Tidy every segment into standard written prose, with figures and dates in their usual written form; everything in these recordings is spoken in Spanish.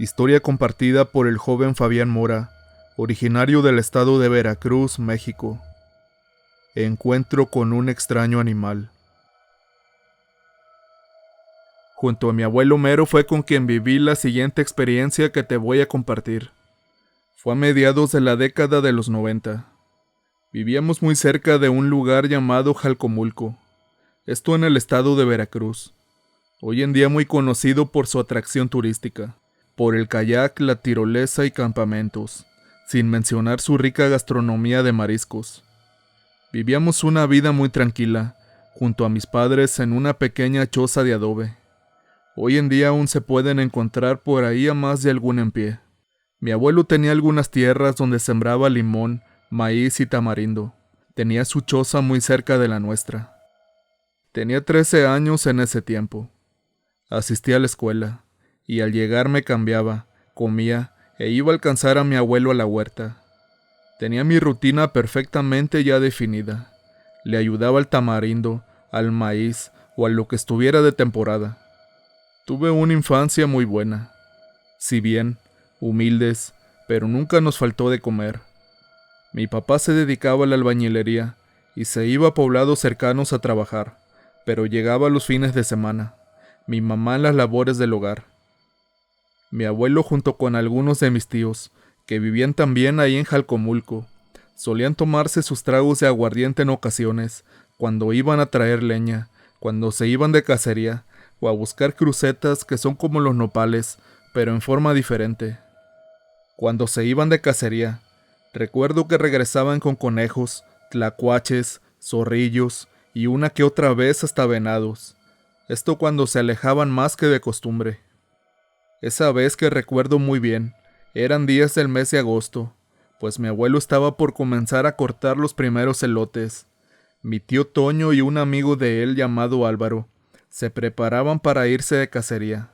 Historia compartida por el joven Fabián Mora, originario del estado de Veracruz, México. Encuentro con un extraño animal. Junto a mi abuelo Mero fue con quien viví la siguiente experiencia que te voy a compartir. Fue a mediados de la década de los 90. Vivíamos muy cerca de un lugar llamado Jalcomulco, esto en el estado de Veracruz, hoy en día muy conocido por su atracción turística, por el kayak, la tirolesa y campamentos, sin mencionar su rica gastronomía de mariscos. Vivíamos una vida muy tranquila, junto a mis padres en una pequeña choza de adobe. Hoy en día aún se pueden encontrar por ahí a más de algún en pie. Mi abuelo tenía algunas tierras donde sembraba limón, maíz y tamarindo. Tenía su choza muy cerca de la nuestra. Tenía 13 años en ese tiempo. Asistía a la escuela, y al llegar me cambiaba, comía e iba a alcanzar a mi abuelo a la huerta. Tenía mi rutina perfectamente ya definida. Le ayudaba al tamarindo, al maíz o a lo que estuviera de temporada. Tuve una infancia muy buena. Si bien humildes, pero nunca nos faltó de comer. Mi papá se dedicaba a la albañilería y se iba a poblados cercanos a trabajar, pero llegaba los fines de semana. Mi mamá en las labores del hogar. Mi abuelo junto con algunos de mis tíos, que vivían también ahí en Jalcomulco, solían tomarse sus tragos de aguardiente en ocasiones, cuando iban a traer leña, cuando se iban de cacería, o a buscar crucetas que son como los nopales, pero en forma diferente. Cuando se iban de cacería, recuerdo que regresaban con conejos, tlacuaches, zorrillos y una que otra vez hasta venados. Esto cuando se alejaban más que de costumbre. Esa vez que recuerdo muy bien, eran días del mes de agosto, pues mi abuelo estaba por comenzar a cortar los primeros elotes. Mi tío Toño y un amigo de él llamado Álvaro se preparaban para irse de cacería.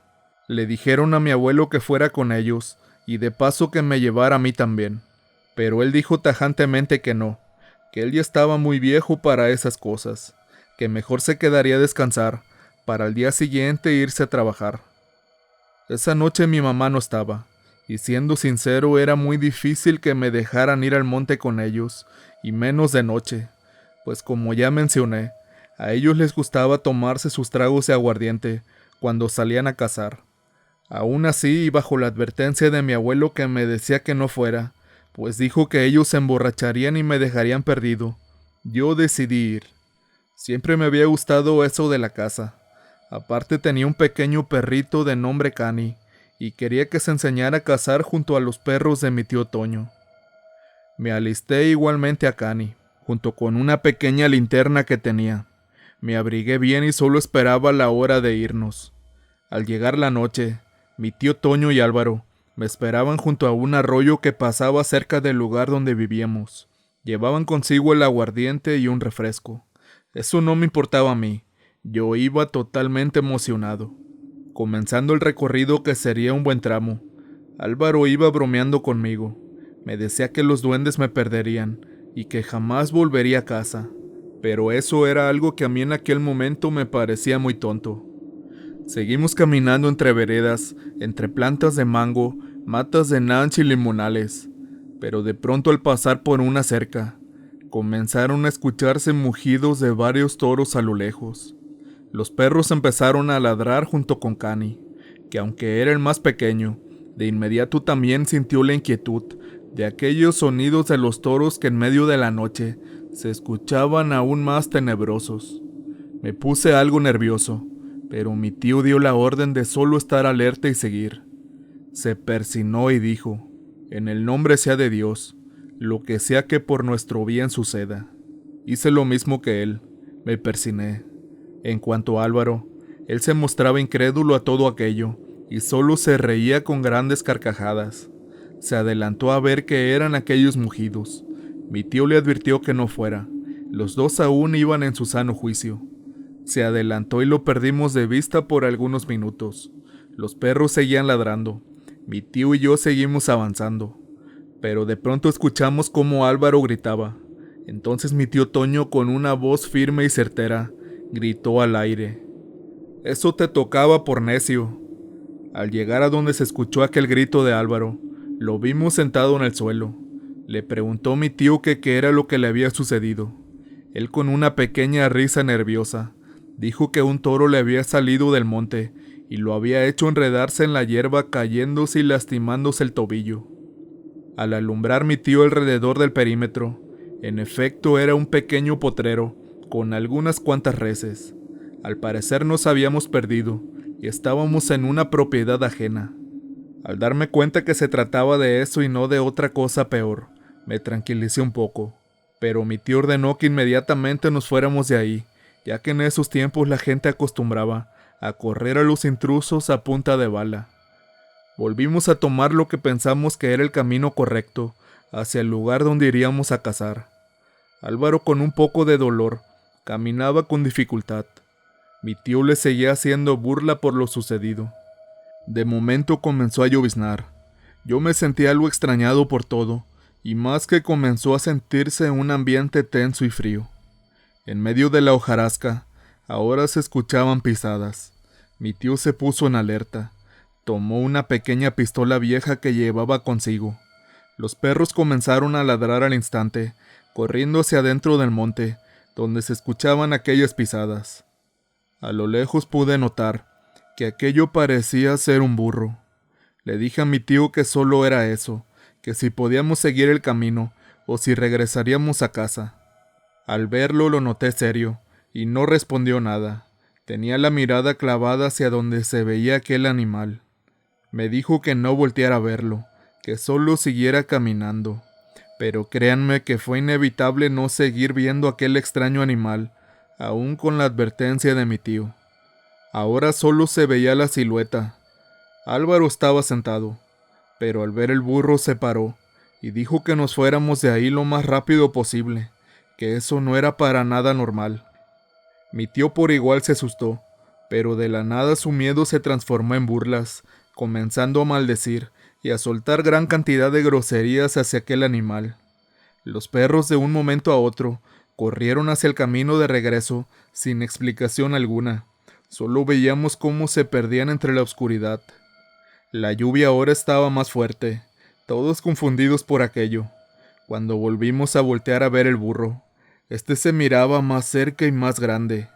Le dijeron a mi abuelo que fuera con ellos y de paso que me llevara a mí también, pero él dijo tajantemente que no, que él ya estaba muy viejo para esas cosas, que mejor se quedaría a descansar para al día siguiente irse a trabajar. Esa noche mi mamá no estaba, y siendo sincero era muy difícil que me dejaran ir al monte con ellos, y menos de noche, pues como ya mencioné, a ellos les gustaba tomarse sus tragos de aguardiente cuando salían a cazar. Aún así, y bajo la advertencia de mi abuelo que me decía que no fuera, pues dijo que ellos se emborracharían y me dejarían perdido, yo decidí ir. Siempre me había gustado eso de la caza. Aparte tenía un pequeño perrito de nombre Cani, y quería que se enseñara a cazar junto a los perros de mi tío Toño. Me alisté igualmente a Cani, junto con una pequeña linterna que tenía. Me abrigué bien y solo esperaba la hora de irnos. Al llegar la noche, mi tío Toño y Álvaro me esperaban junto a un arroyo que pasaba cerca del lugar donde vivíamos. Llevaban consigo el aguardiente y un refresco. Eso no me importaba a mí. Yo iba totalmente emocionado. Comenzando el recorrido que sería un buen tramo, Álvaro iba bromeando conmigo. Me decía que los duendes me perderían y que jamás volvería a casa. Pero eso era algo que a mí en aquel momento me parecía muy tonto. Seguimos caminando entre veredas, entre plantas de mango, matas de nanch y limonales. Pero de pronto al pasar por una cerca, comenzaron a escucharse mugidos de varios toros a lo lejos. Los perros empezaron a ladrar junto con Cani, que aunque era el más pequeño, de inmediato también sintió la inquietud de aquellos sonidos de los toros que en medio de la noche se escuchaban aún más tenebrosos. Me puse algo nervioso, pero mi tío dio la orden de solo estar alerta y seguir. Se persinó y dijo: «En el nombre sea de Dios, lo que sea que por nuestro bien suceda». Hice lo mismo que él, me persiné. En cuanto a Álvaro, él se mostraba incrédulo a todo aquello, y solo se reía con grandes carcajadas. Se adelantó a ver qué eran aquellos mugidos. Mi tío le advirtió que no fuera. Los dos aún iban en su sano juicio. Se adelantó y lo perdimos de vista por algunos minutos. Los perros seguían ladrando. Mi tío y yo seguimos avanzando. Pero de pronto escuchamos cómo Álvaro gritaba. Entonces mi tío Toño, con una voz firme y certera, gritó al aire: «Eso te tocaba por necio». Al llegar a donde se escuchó aquel grito de Álvaro, lo vimos sentado en el suelo. Le preguntó mi tío que qué era lo que le había sucedido. Él, con una pequeña risa nerviosa, dijo que un toro le había salido del monte y lo había hecho enredarse en la hierba, cayéndose y lastimándose el tobillo. Al alumbrar mi tío alrededor del perímetro, en efecto era un pequeño potrero con algunas cuantas reses. Al parecer nos habíamos perdido y estábamos en una propiedad ajena. Al darme cuenta que se trataba de eso y no de otra cosa peor, me tranquilicé un poco, pero mi tío ordenó que inmediatamente nos fuéramos de ahí, ya que en esos tiempos la gente acostumbraba a correr a los intrusos a punta de bala. Volvimos a tomar lo que pensamos que era el camino correcto hacia el lugar donde iríamos a cazar. Álvaro, con un poco de dolor, caminaba con dificultad. Mi tío le seguía haciendo burla por lo sucedido. De momento comenzó a lloviznar. Yo me sentí algo extrañado por todo, y más que comenzó a sentirse un ambiente tenso y frío. En medio de la hojarasca, ahora se escuchaban pisadas. Mi tío se puso en alerta. Tomó una pequeña pistola vieja que llevaba consigo. Los perros comenzaron a ladrar al instante, corriendo hacia adentro del monte, donde se escuchaban aquellas pisadas. A lo lejos pude notar que aquello parecía ser un burro. Le dije a mi tío que solo era eso, que si podíamos seguir el camino o si regresaríamos a casa. Al verlo lo noté serio, y no respondió nada. Tenía la mirada clavada hacia donde se veía aquel animal. Me dijo que no volteara a verlo, que solo siguiera caminando. Pero créanme que fue inevitable no seguir viendo aquel extraño animal, aún con la advertencia de mi tío. Ahora solo se veía la silueta. Álvaro estaba sentado, pero al ver el burro se paró y dijo que nos fuéramos de ahí lo más rápido posible, que eso no era para nada normal. Mi tío por igual se asustó, pero de la nada su miedo se transformó en burlas, comenzando a maldecir y a soltar gran cantidad de groserías hacia aquel animal. Los perros de un momento a otro corrieron hacia el camino de regreso sin explicación alguna. Solo veíamos cómo se perdían entre la oscuridad. La lluvia ahora estaba más fuerte, todos confundidos por aquello. Cuando volvimos a voltear a ver el burro, este se miraba más cerca y más grande.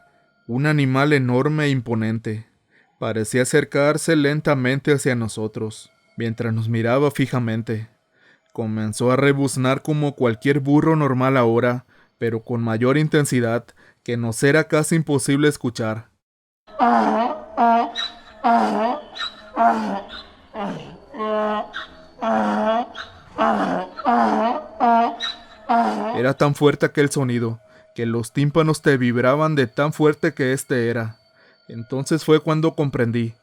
Un animal enorme e imponente. Parecía acercarse lentamente hacia nosotros, mientras nos miraba fijamente. Comenzó a rebuznar como cualquier burro normal ahora, pero con mayor intensidad, que nos era casi imposible escuchar. Era tan fuerte aquel sonido, que los tímpanos te vibraban de tan fuerte que éste era. Entonces fue cuando comprendí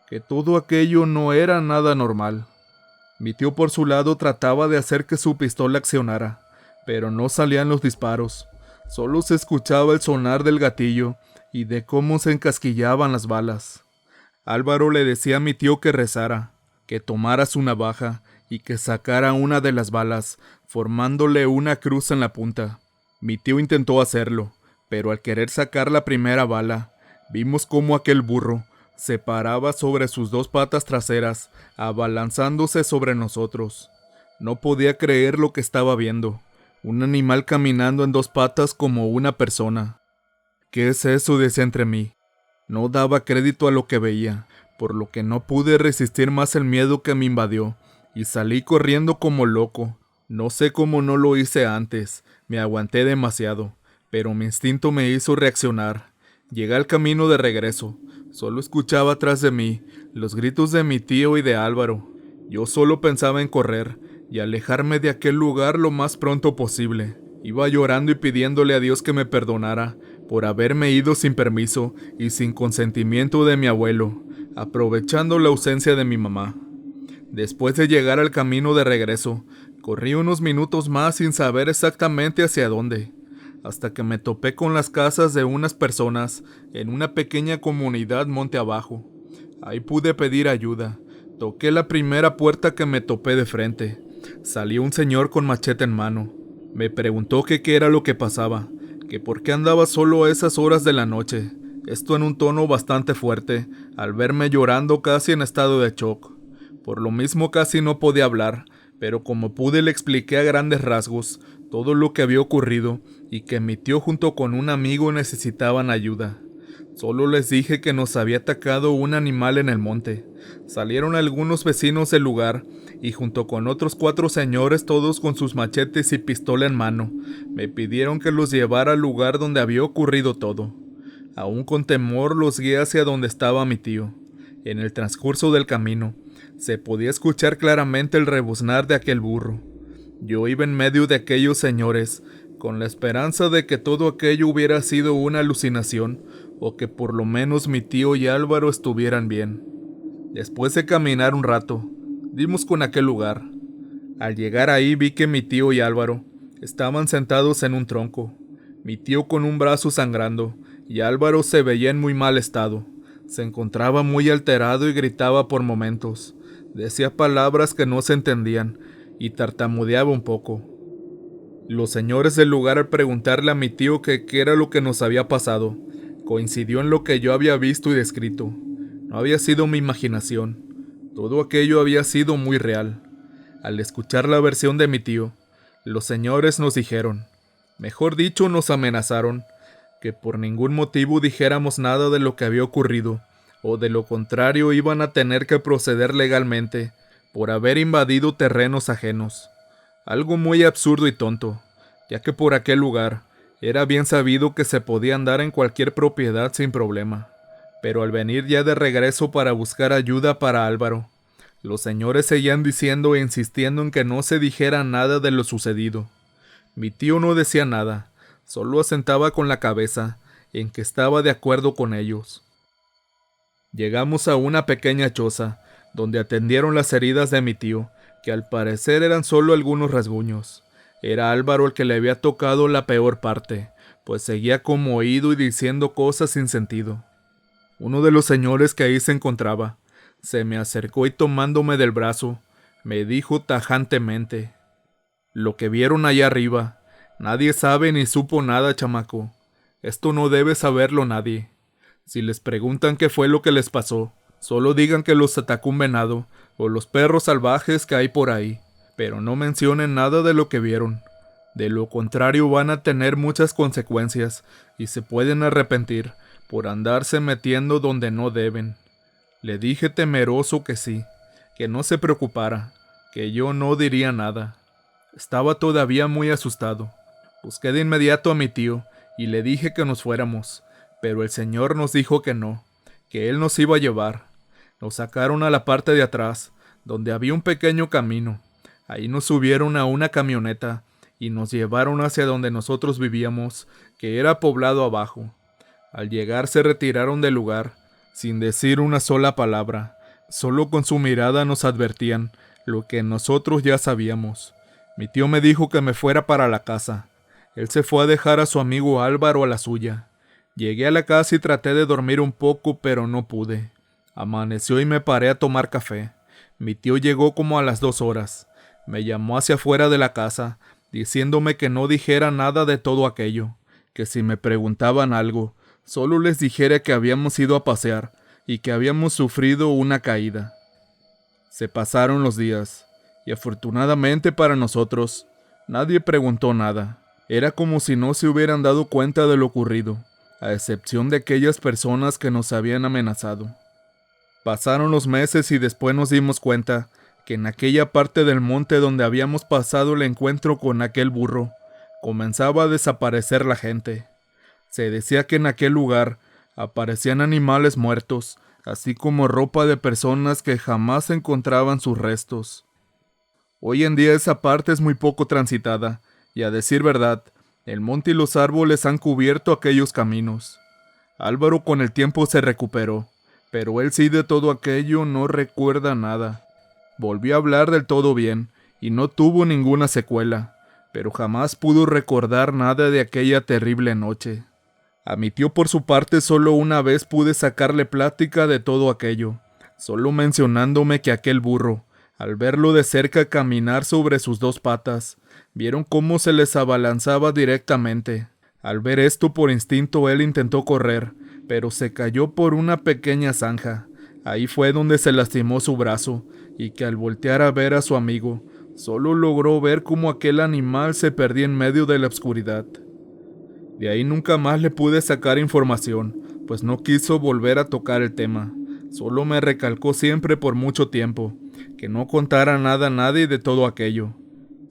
que todo aquello no era nada normal. Mi tío por su lado trataba de hacer que su pistola accionara, pero no salían los disparos. Solo se escuchaba el sonar del gatillo y de cómo se encasquillaban las balas. Álvaro le decía a mi tío que rezara, que tomara su navaja y que sacara una de las balas, formándole una cruz en la punta. Mi tío intentó hacerlo, pero al querer sacar la primera bala, vimos cómo aquel burro se paraba sobre sus dos patas traseras, abalanzándose sobre nosotros. No podía creer lo que estaba viendo. Un animal caminando en dos patas como una persona. ¿Qué es eso?, decía entre mí. No daba crédito a lo que veía, por lo que no pude resistir más el miedo que me invadió, y salí corriendo como loco. No sé cómo no lo hice antes, me aguanté demasiado, pero mi instinto me hizo reaccionar. Llegué al camino de regreso. Solo escuchaba atrás de mí los gritos de mi tío y de Álvaro. Yo solo pensaba en correr y alejarme de aquel lugar lo más pronto posible. Iba llorando y pidiéndole a Dios que me perdonara por haberme ido sin permiso y sin consentimiento de mi abuelo, aprovechando la ausencia de mi mamá. Después de llegar al camino de regreso, corrí unos minutos más sin saber exactamente hacia dónde. hasta que me topé con las casas de unas personas en una pequeña comunidad monte abajo. Ahí pude pedir ayuda. Toqué la primera puerta que me topé de frente. Salió un señor con machete en mano. Me preguntó que qué era lo que pasaba, que por qué andaba solo a esas horas de la noche. Esto en un tono bastante fuerte, al verme llorando casi en estado de shock. Por lo mismo casi no podía hablar, pero como pude le expliqué a grandes rasgos todo lo que había ocurrido y que mi tío junto con un amigo necesitaban ayuda. Solo les dije que nos había atacado un animal en el monte. Salieron algunos vecinos del lugar y junto con otros 4 señores, todos con sus machetes y pistola en mano, me pidieron que los llevara al lugar donde había ocurrido todo. Aún con temor los guié hacia donde estaba mi tío. En el transcurso del camino, se podía escuchar claramente el rebuznar de aquel burro. Yo iba en medio de aquellos señores, con la esperanza de que todo aquello hubiera sido una alucinación, o que por lo menos mi tío y Álvaro estuvieran bien. Después de caminar un rato, dimos con aquel lugar. Al llegar ahí vi que mi tío y Álvaro estaban sentados en un tronco, mi tío con un brazo sangrando, y Álvaro se veía en muy mal estado. Se encontraba muy alterado y gritaba por momentos. Decía palabras que no se entendían, y tartamudeaba un poco. Los señores del lugar, al preguntarle a mi tío que qué era lo que nos había pasado, coincidió en lo que yo había visto y descrito. No había sido mi imaginación. Todo aquello había sido muy real. Al escuchar la versión de mi tío, los señores nos dijeron, mejor dicho, nos amenazaron, que por ningún motivo dijéramos nada de lo que había ocurrido, o de lo contrario iban a tener que proceder legalmente por haber invadido terrenos ajenos. Algo muy absurdo y tonto, ya que por aquel lugar era bien sabido que se podía andar en cualquier propiedad sin problema. Pero al venir ya de regreso para buscar ayuda para Álvaro, los señores seguían diciendo e insistiendo en que no se dijera nada de lo sucedido. Mi tío no decía nada, solo asentaba con la cabeza, en que estaba de acuerdo con ellos. Llegamos a una pequeña choza, donde atendieron las heridas de mi tío, que al parecer eran solo algunos rasguños. Era Álvaro el que le había tocado la peor parte, pues seguía como oído y diciendo cosas sin sentido. Uno de los señores que ahí se encontraba, se me acercó y tomándome del brazo, me dijo tajantemente, «Lo que vieron allá arriba, nadie sabe ni supo nada, chamaco. Esto no debe saberlo nadie. Si les preguntan qué fue lo que les pasó, solo digan que los atacó un venado o los perros salvajes que hay por ahí, pero no mencionen nada de lo que vieron. De lo contrario van a tener muchas consecuencias y se pueden arrepentir por andarse metiendo donde no deben». Le dije temeroso que sí, que no se preocupara, que yo no diría nada. Estaba todavía muy asustado. Busqué de inmediato a mi tío y le dije que nos fuéramos, pero el señor nos dijo que no, que él nos iba a llevar. Nos sacaron a la parte de atrás, donde había un pequeño camino. Ahí nos subieron a una camioneta y nos llevaron hacia donde nosotros vivíamos, que era poblado abajo. Al llegar se retiraron del lugar, sin decir una sola palabra. Solo con su mirada nos advertían lo que nosotros ya sabíamos. Mi tío me dijo que me fuera para la casa. Él se fue a dejar a su amigo Álvaro a la suya. Llegué a la casa y traté de dormir un poco, pero no pude. Amaneció y me paré a tomar café. Mi tío llegó como a las 2 horas. Me llamó hacia afuera de la casa, diciéndome que no dijera nada de todo aquello, que si me preguntaban algo, solo les dijera que habíamos ido a pasear y que habíamos sufrido una caída. Se pasaron los días, y afortunadamente para nosotros, nadie preguntó nada. Era como si no se hubieran dado cuenta de lo ocurrido, a excepción de aquellas personas que nos habían amenazado. Pasaron los meses y después nos dimos cuenta que en aquella parte del monte donde habíamos pasado el encuentro con aquel burro, comenzaba a desaparecer la gente. Se decía que en aquel lugar aparecían animales muertos, así como ropa de personas que jamás encontraban sus restos. Hoy en día esa parte es muy poco transitada, y a decir verdad, el monte y los árboles han cubierto aquellos caminos. Álvaro con el tiempo se recuperó, pero él sí de todo aquello no recuerda nada. Volvió a hablar del todo bien, y no tuvo ninguna secuela. pero jamás pudo recordar nada de aquella terrible noche. A mi tío por su parte solo una vez pude sacarle plática de todo aquello, solo mencionándome que aquel burro, al verlo de cerca caminar sobre sus dos patas, vieron cómo se les abalanzaba directamente. Al ver esto por instinto él intentó correr, pero se cayó por una pequeña zanja. Ahí fue donde se lastimó su brazo, y que al voltear a ver a su amigo, solo logró ver cómo aquel animal se perdía en medio de la oscuridad. De ahí nunca más le pude sacar información, pues no quiso volver a tocar el tema. Solo me recalcó siempre por mucho tiempo, que no contara nada a nadie de todo aquello.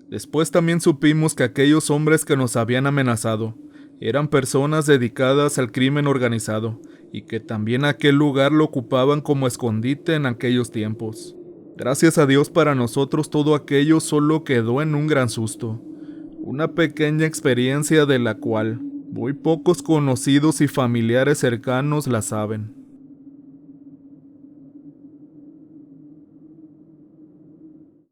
Después también supimos que aquellos hombres que nos habían amenazado eran personas dedicadas al crimen organizado, y que también aquel lugar lo ocupaban como escondite en aquellos tiempos. Gracias a Dios para nosotros todo aquello solo quedó en un gran susto, una pequeña experiencia de la cual muy pocos conocidos y familiares cercanos la saben.